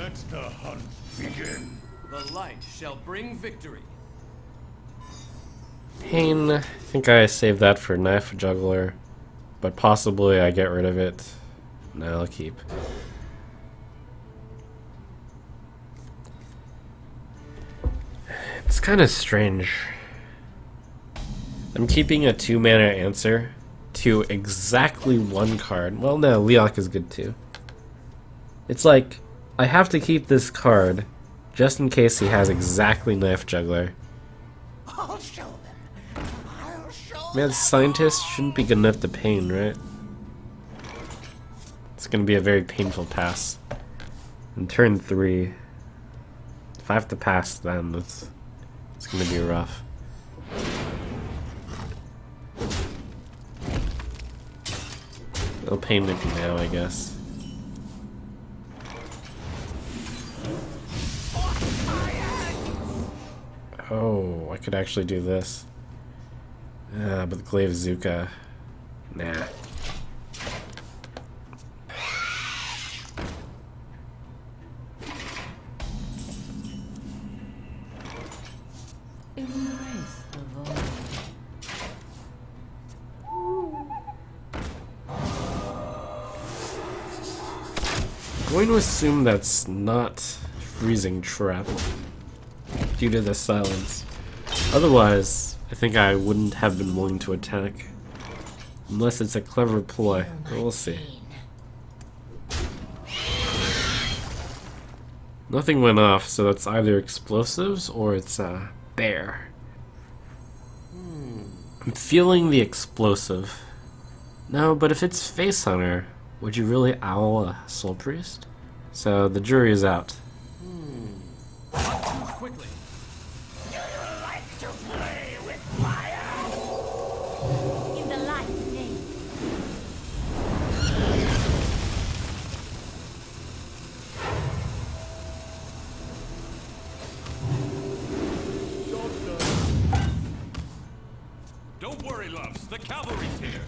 Let the hunt begin. The light shall bring victory. Pain, I think I saved that for Knife Juggler, but possibly I get rid of it. No, I'll keep. It's kind of strange. I'm keeping a 2-mana answer to exactly one card. Well, no, Leok is good too. It's like, I have to keep this card just in case he has exactly Knife Juggler. I'll show them. I'll show Man, Scientist shouldn't be good enough to Pain, right? It's gonna be a very painful pass. In turn 3, if I have to pass then, it's gonna be rough. I'll Pain Nick now, I guess. Oh, I could actually do this. But the Glaive Zuka. Nah. Embrace the void. I'm going to assume that's not Freezing Trap due to the silence. Otherwise, I think I wouldn't have been willing to attack. Unless it's a clever ploy. We'll see. Nothing went off, so that's either explosives or it's bear. I'm feeling the explosive. No, but if it's Face Hunter, would you really owl a Soul Priest? So the jury is out. Quickly. Do you like to play with fire? In the light's name. Don't worry, loves. The cavalry's here.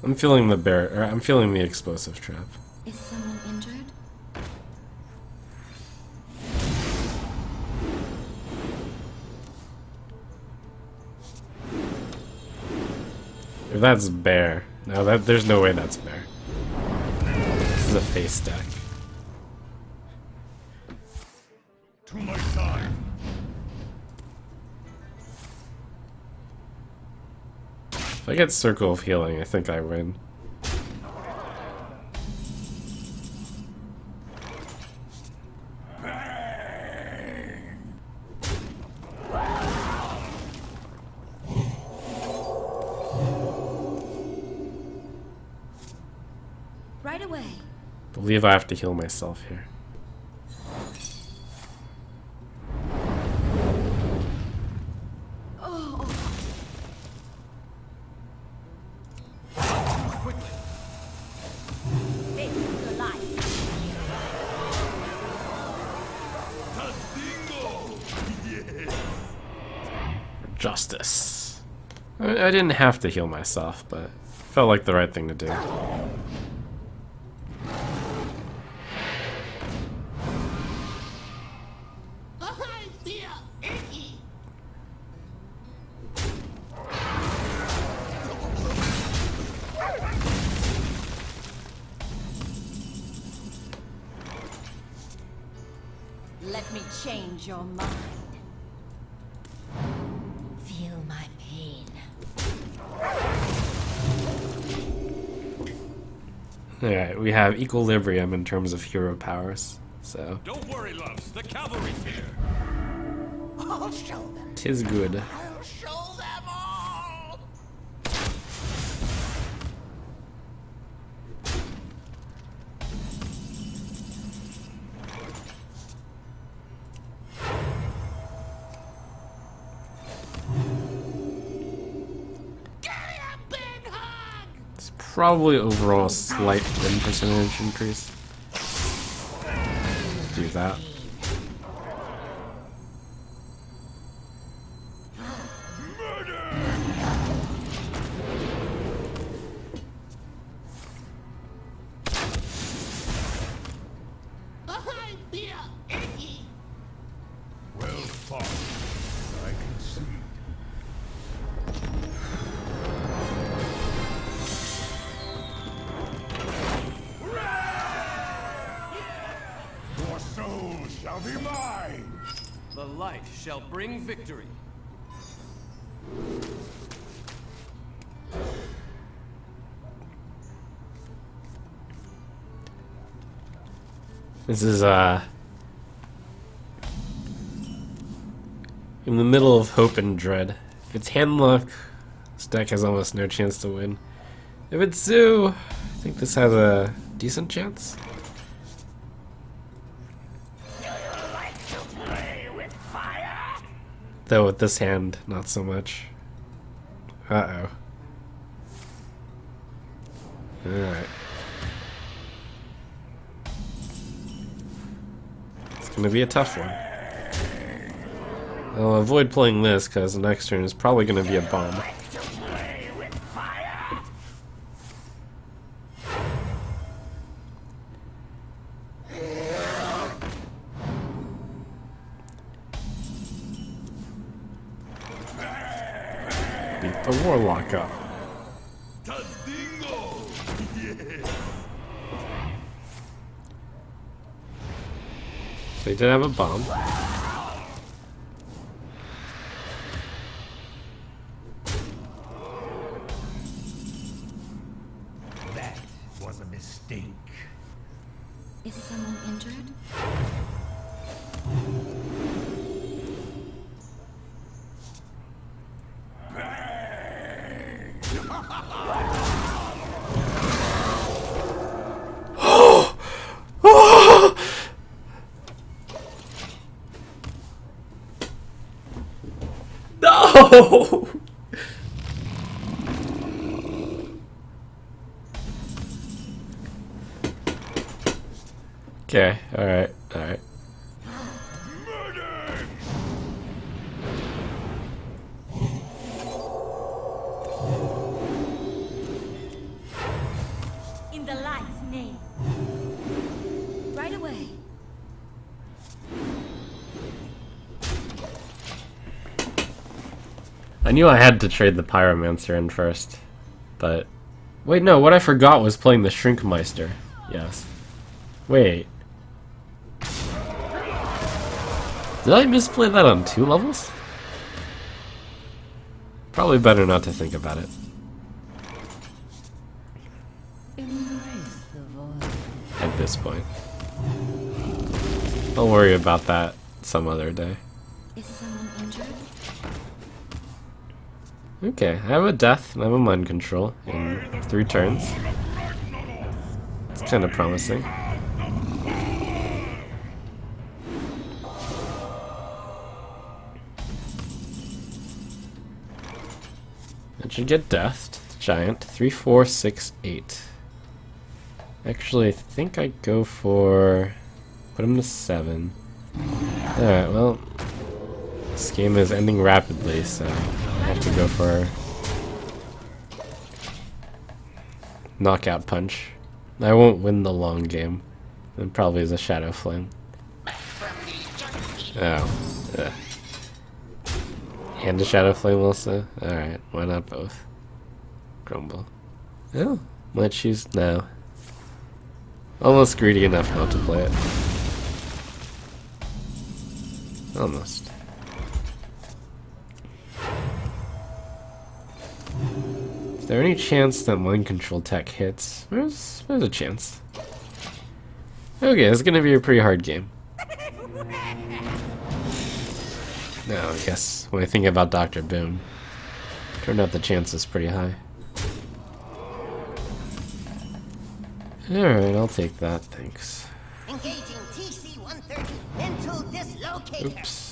I'm feeling the bear, or I'm feeling the explosive trap. Is someone injured? If that's bear, no, there's no way that's bear. This is a face deck. To my side. If I get Circle of Healing, I think I win. Right away. Believe I have to heal myself here. Oh, Quickly. face the light. Justice. I didn't have to heal myself, but felt like the right thing to do. I feel icky. Let me change your mind. Feel my pain. Alright, we have equilibrium in terms of hero powers, so Don't worry, loves. The cavalry's here. I'll show them. 'tis good. I'll show them all. Give me a big hug. It's probably overall a slight win percentage increase. Do that. far. I concede. Your soul shall be mine! The light shall bring victory. This is in the middle of hope and dread. If it's Handlock, this deck has almost no chance to win. If it's Zoo, I think this has a decent chance. Do you like to play with fire? Though with this hand, not so much. Uh-oh. Alright. It's gonna be a tough one. I'll avoid playing this because the next turn is probably gonna be a bomb. Like to play with fire? Beat the Warlock up. They did have a bomb. That was a mistake. Is someone injured? No! Okay, alright, alright. In the light's name. Right away. I knew I had to trade the Pyromancer in first, but... Wait, no, what I forgot was playing the Shrinkmeister. Yes. Wait. Did I misplay that on 2 levels? Probably better not to think about it. Embrace the void. At this point. I'll worry about that some other day. Is someone injured? Okay, I have a death and I have a mind control in 3 turns. It's kind of promising. That should get deathed. Giant. 3, 4, 6, 8. Actually, I think I go for... Put him to 7. Alright, well... This game is ending rapidly, so... I have to go for... Knockout punch. I won't win the long game. It probably is a Shadow Flame. Oh. Ugh. And a Shadow Flame also? Alright, why not both? Grumble. Oh, might choose now. Almost greedy enough not to play it. Almost. Is there any chance that mind control tech hits? There's a chance. Okay, it's gonna be a pretty hard game. No, I guess when I think about Dr. Boom, turned out the chance is pretty high. Alright, I'll take that, thanks. Engaging TC-130 mental dislocator. Oops.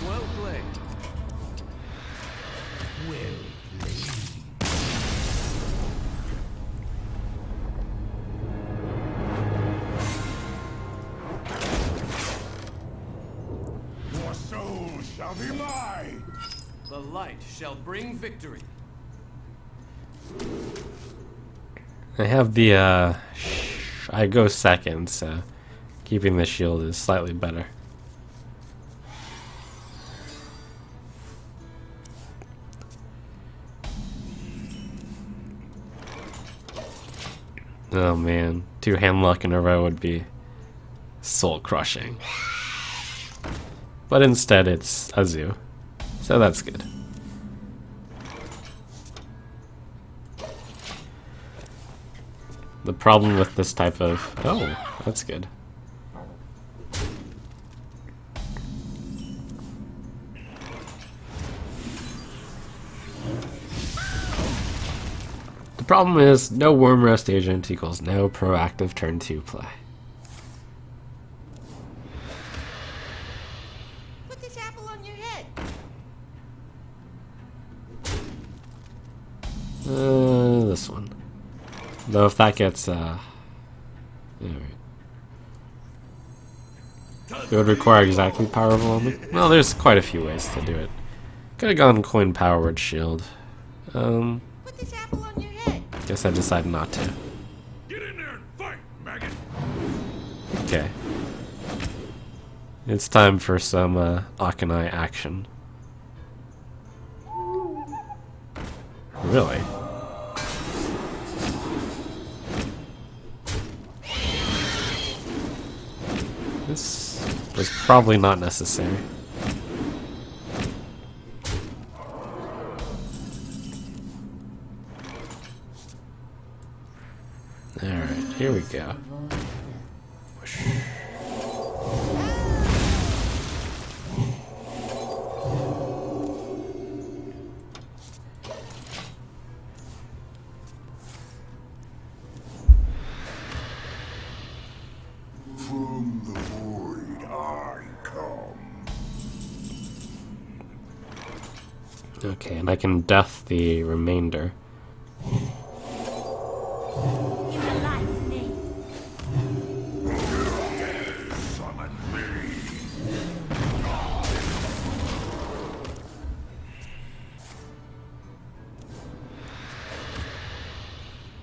Well played. Well played. The light shall bring victory. I have the, I go second, so keeping the shield is slightly better. Oh man, 2 Handlock in a row would be soul crushing. But instead it's Azu, so that's good. The problem with this type of... oh, that's good. The problem is, no Worm Rest Agent equals no proactive turn 2 play. Put this apple on your head. This one. Though if that gets, alright. It would require exactly powerful on me. Well, there's quite a few ways to do it. Could have gone coin powered shield. Put this apple on your head. Guess I decided not to. Get in there and fight, maggot! Okay. It's time for some Akanai action. Really? This was probably not necessary. Alright, here we go. Whoosh. From the void I come. Okay, and I can death the remainder. In the light's name. Summon me.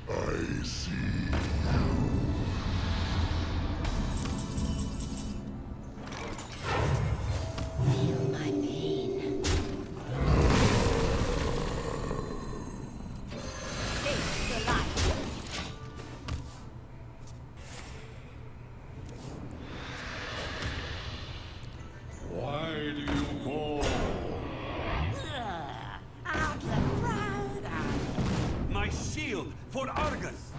I see Feel my pain. Face the light. Why do you call? Out the proud eye. My shield for Argus.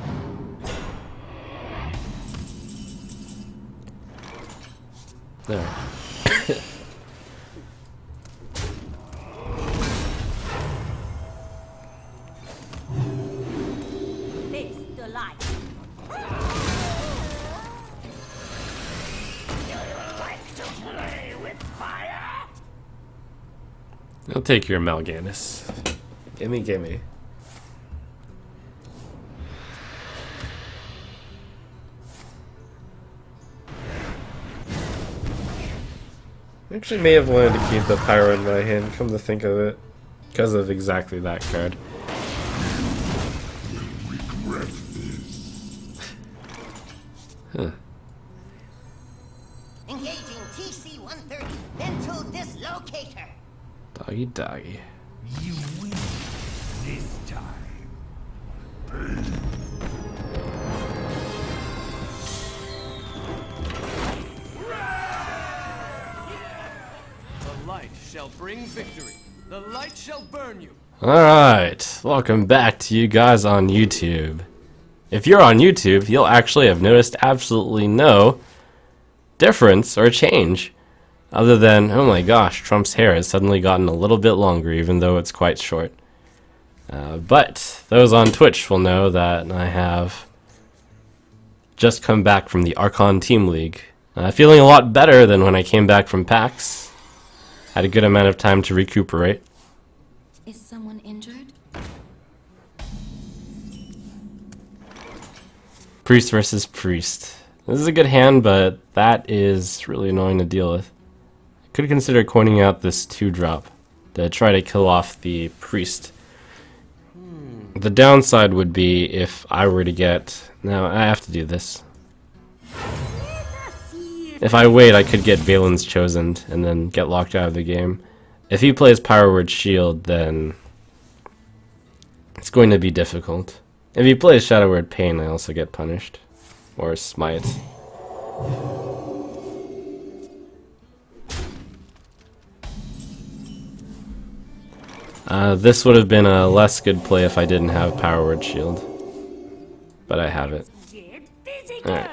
There. Face the light. Like to play with fire? I'll take your Mal'Ganis. Gimme, gimme. I actually may have wanted to keep the Pyro in my hand, come to think of it, because of exactly that card. Regret this. Huh. Engaging TC-130. Mental dislocator. Doggy doggy. You win this time. The light shall bring victory. The light shall burn you. Alright, welcome back to you guys on YouTube. If you're on YouTube, you'll actually have noticed absolutely no difference or change. Other than, oh my gosh, Trump's hair has suddenly gotten a little bit longer even though it's quite short. But those on Twitch will know that I have just come back from the Archon Team League. Feeling a lot better than when I came back from PAX. Had a good amount of time to recuperate. Is someone injured? Priest versus Priest. This is a good hand, but that is really annoying to deal with. I could consider coining out this 2-drop. to try to kill off the priest. The downside would be if I were to get... Now, I have to do this. If I wait, I could get Valen's Chosen and then get locked out of the game. If he plays Power Word Shield, then it's going to be difficult. If he plays Shadow Word Pain, I also get punished. Or Smite. This would have been a less good play if I didn't have Power Word Shield. But I have it. Alright.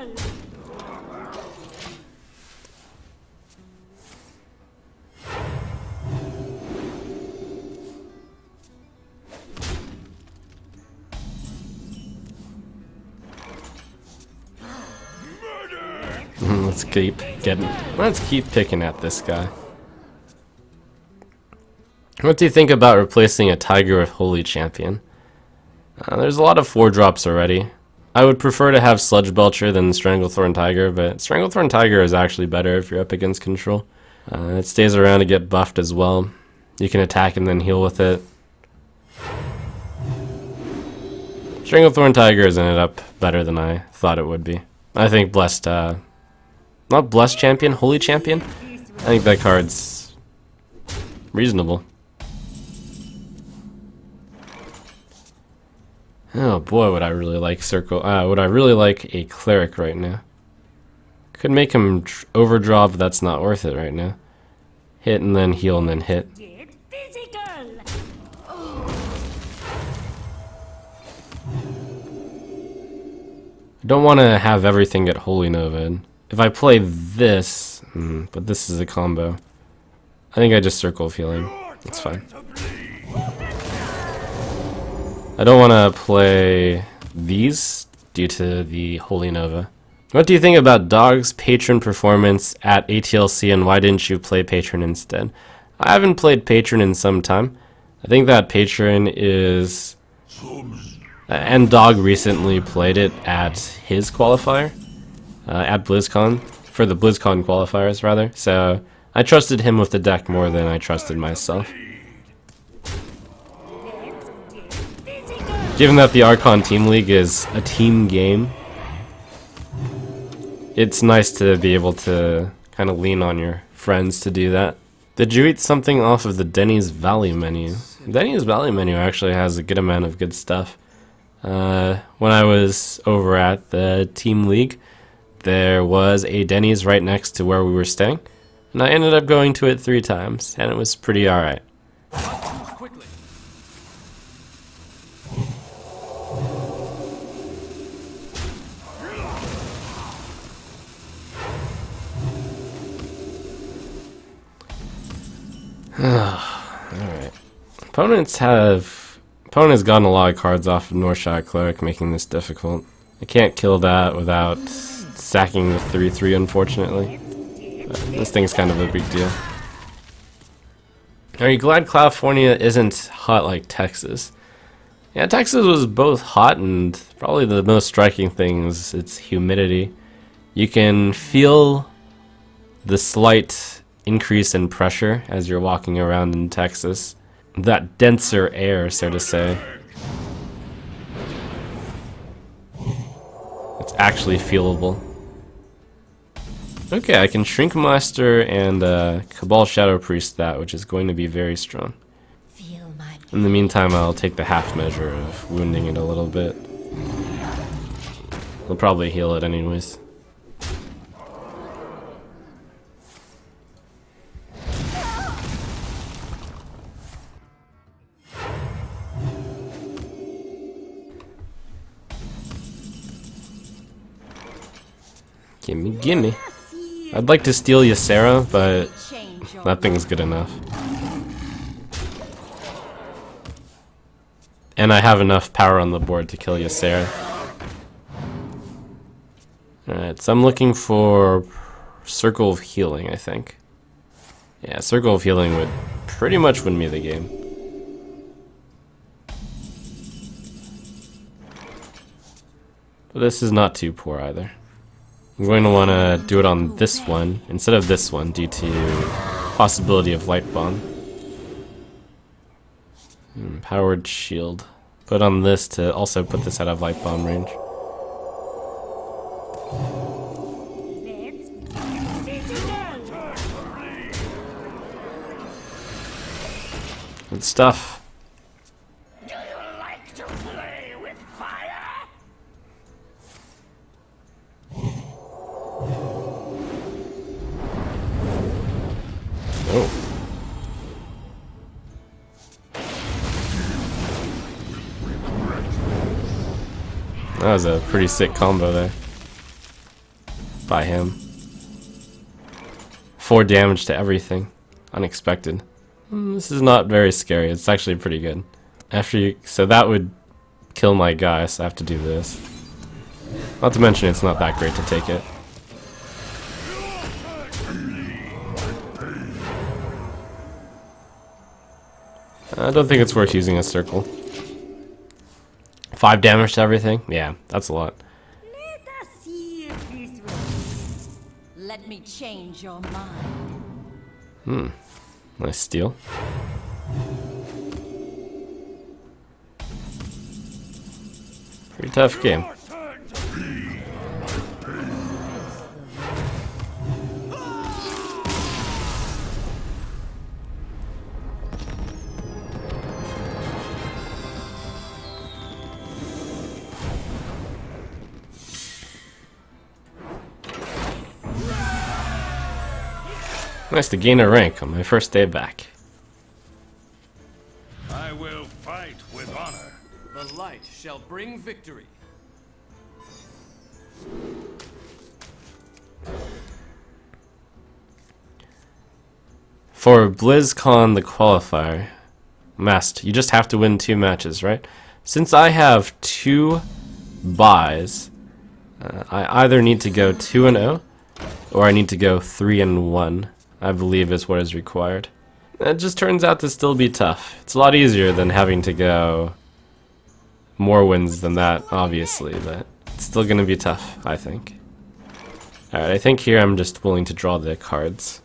Let's keep picking at this guy. What do you think about replacing a Tiger with Holy Champion? There's a lot of 4-drops already. I would prefer to have Sludge Belcher than Stranglethorn Tiger, but Stranglethorn Tiger is actually better if you're up against control. It stays around to get buffed as well. You can attack and then heal with it. Stranglethorn Tiger has ended up better than I thought it would be. I think Blessed, not Blessed Champion, Holy Champion? I think that card's reasonable. Oh boy, would I really like would I really like a Cleric right now. Could make him overdraw, but that's not worth it right now. Hit and then heal and then hit. I don't want to have everything get Holy Nova'd. If I play this, but this is a combo, I think I just Circle of Healing. That's fine. I don't want to play these due to the Holy Nova. What do you think about Dog's Patron performance at ATLC, and why didn't you play Patron instead? I haven't played Patron in some time. I think that Patron is... And Dog recently played it at his qualifier, at BlizzCon, for the BlizzCon qualifiers rather, so I trusted him with the deck more than I trusted myself. Given that the Archon Team League is a team game, it's nice to be able to kind of lean on your friends to do that. Did you eat something off of the Denny's Valley menu? Denny's Valley menu actually has a good amount of good stuff. When I was over at the Team League, there was a Denny's right next to where we were staying, and I ended up going to it 3 times, and it was pretty alright. Alright. Opponents has gotten a lot of cards off of Northshire Cleric, making this difficult. I can't kill that without sacking the 3/3, unfortunately. But this thing's kind of a big deal. Are you glad California isn't hot like Texas? Yeah, Texas was both hot and probably the most striking thing is its humidity. You can feel the slight increase in pressure as you're walking around in Texas. That denser air, so to say. It's actually feelable. Okay, I can Shrink Master and Cabal Shadow Priest that, which is going to be very strong. In the meantime, I'll take the half measure of wounding it a little bit. I'll probably heal it anyways. Gimme, gimme. I'd like to steal Ysera, but that thing's good enough. And I have enough power on the board to kill Ysera. Alright, so I'm looking for Circle of Healing, I think. Yeah, Circle of Healing would pretty much win me the game. But this is not too poor either. I'm going to want to do it on this one instead of this one due to possibility of Light Bomb. Powered shield. Put on this to also put this out of light bomb range. Good stuff. Do you like to play with fire? Oh. That was a pretty sick combo there. By him. 4 damage to everything. Unexpected. This is not very scary. It's actually pretty good. So that would kill my guy, so I have to do this. Not to mention it's not that great to take it. I don't think it's worth using a circle. 5 damage to everything? Yeah, that's a lot. Let us see if this works. Let me change your mind. Nice steal. Pretty tough game. Nice to gain a rank on my first day back. I will fight with honor. The light shall bring victory. For BlizzCon the qualifier, Mast, you just have to win 2 matches, right? Since I have 2 buys, I either need to go 2-0 or I need to go 3-1. I believe is what is required. It just turns out to still be tough. It's a lot easier than having to go more wins than that, obviously, but it's still going to be tough, I think. Alright, I think here I'm just willing to draw the cards.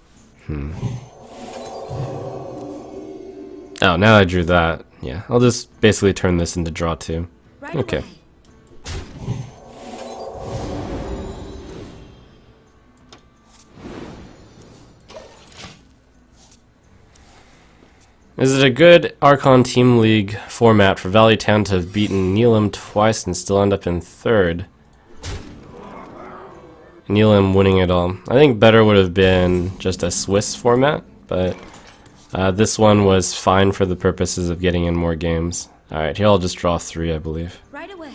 Oh, now I drew that. Yeah, I'll just basically turn this into draw 2. Right Okay. away. Is it a good Archon Team League format for Valley Town to have beaten Neelam twice and still end up in 3rd? Neelam winning it all. I think better would have been just a Swiss format, but this one was fine for the purposes of getting in more games. Alright, here I'll just draw 3, I believe. Right away.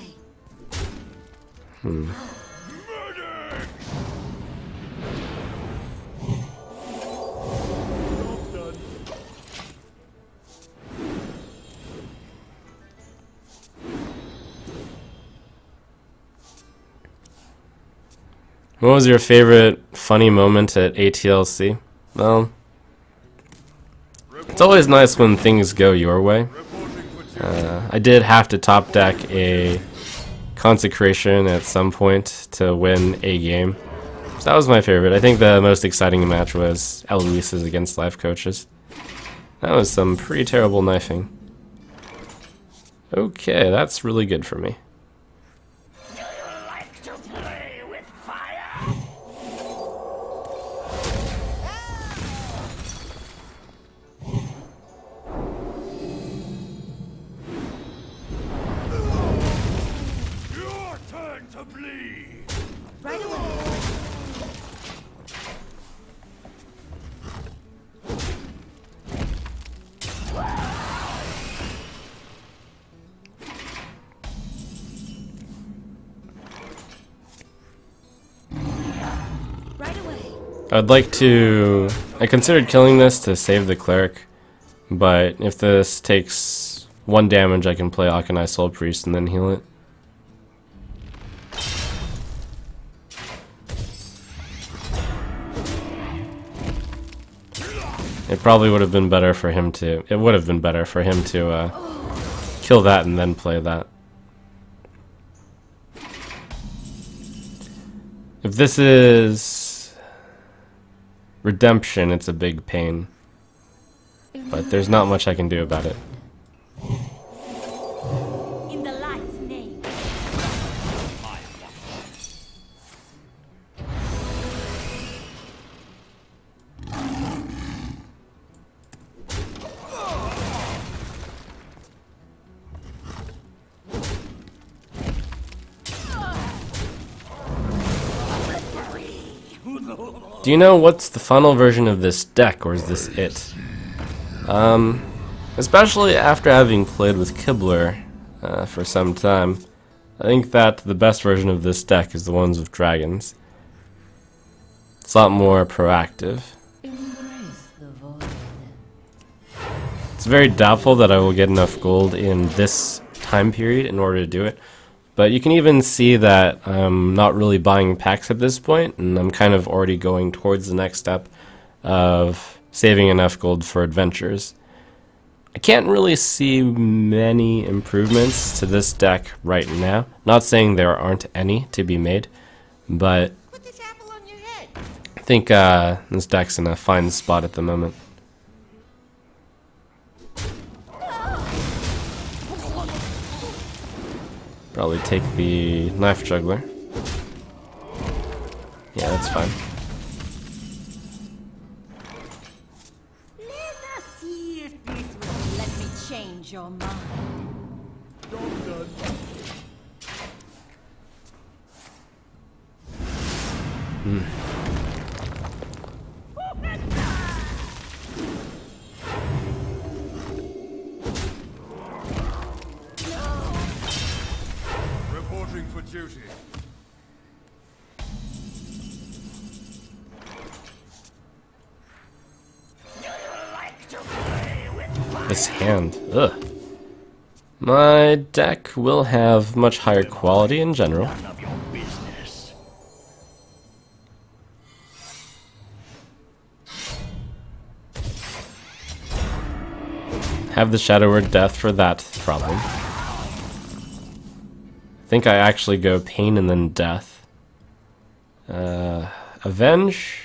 What was your favorite funny moment at ATLC? Well, it's always nice when things go your way. I did have to top deck a consecration at some point to win a game. So that was my favorite. I think the most exciting match was Eloise's against Life Coaches. That was some pretty terrible knifing. Okay, that's really good for me. Do you like to play with fire? Your turn to bleed. Right away. Right away. I'd like to... I considered killing this to save the cleric, but if this takes 1 damage, I can play Akanai Soul Priest and then heal it. It probably would have been better for him to... It would have been better for him to kill that and then play that. If this is redemption, it's a big pain. But there's not much I can do about it. Do you know what's the final version of this deck, or is this it? Especially after having played with Kibler for some time, I think that the best version of this deck is the ones with dragons. It's a lot more proactive. Embrace the void. It's very doubtful that I will get enough gold in this time period in order to do it. But you can even see that I'm not really buying packs at this point, and I'm kind of already going towards the next step of saving enough gold for adventures. I can't really see many improvements to this deck right now. Not saying there aren't any to be made, but Put this apple on your head. I think this deck's in a fine spot at the moment. Probably take the knife juggler. Yeah, that's fine. Let us see if this will let me change your mind. Reporting for duty. This hand, ugh. My deck will have much higher quality in general. None of your business. Have the Shadow Word Death for that problem. I think I actually go Pain and then Death. Avenge,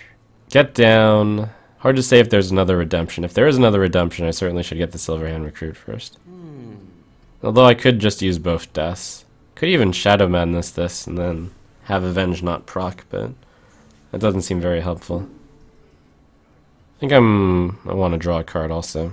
Get Down. Hard to say if there's another redemption. If there is another redemption, I certainly should get the Silverhand Recruit first. Although I could just use both deaths. Could even Shadow Madness this and then have Avenge not proc, but that doesn't seem very helpful. I think I want to draw a card also.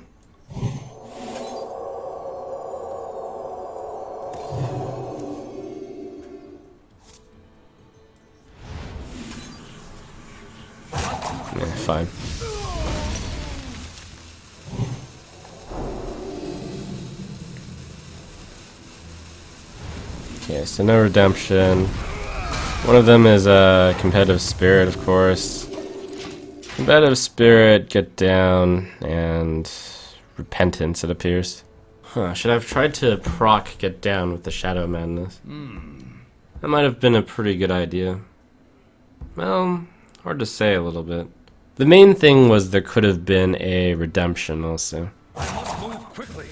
Yeah, fine. Okay, so no redemption. One of them is a competitive spirit, of course. Competitive spirit, Get Down, and repentance, it appears. Huh, should I have tried to proc Get Down with the Shadow Madness? That might have been a pretty good idea. Well, hard to say a little bit. The main thing was there could have been a redemption also. I must move quickly.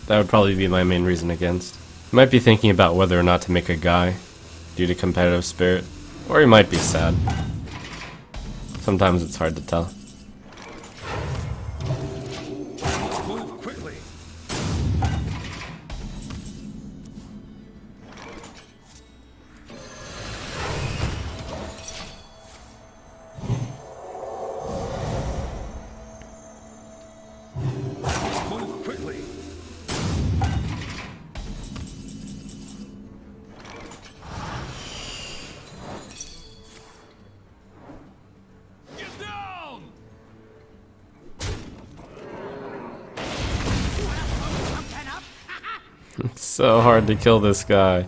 That would probably be my main reason against. He might be thinking about whether or not to make a guy due to competitive spirit, or he might be sad. Sometimes it's hard to tell. I must move quickly. I must move quickly. Get down! It's so hard to kill this guy.